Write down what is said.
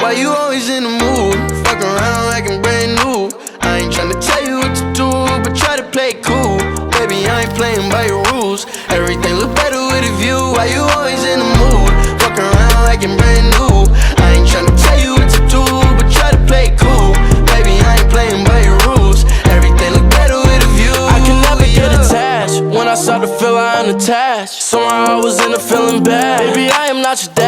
why you always in the mood? Fuck around acting brand new. I ain't tryna tell you what to do, but try to play it cool. Baby, I ain't playing by your rules. Everything look better with a view. Why you always in the mood? Fuck around acting brand new. I ain't tryna tell you what to do, but try to play it cool. Baby, I ain't playing by your rules. Everything look better with a view. I can never get attached. When I start to feel I unattached, somehow I was in a feeling bad. Baby, I am not your dad.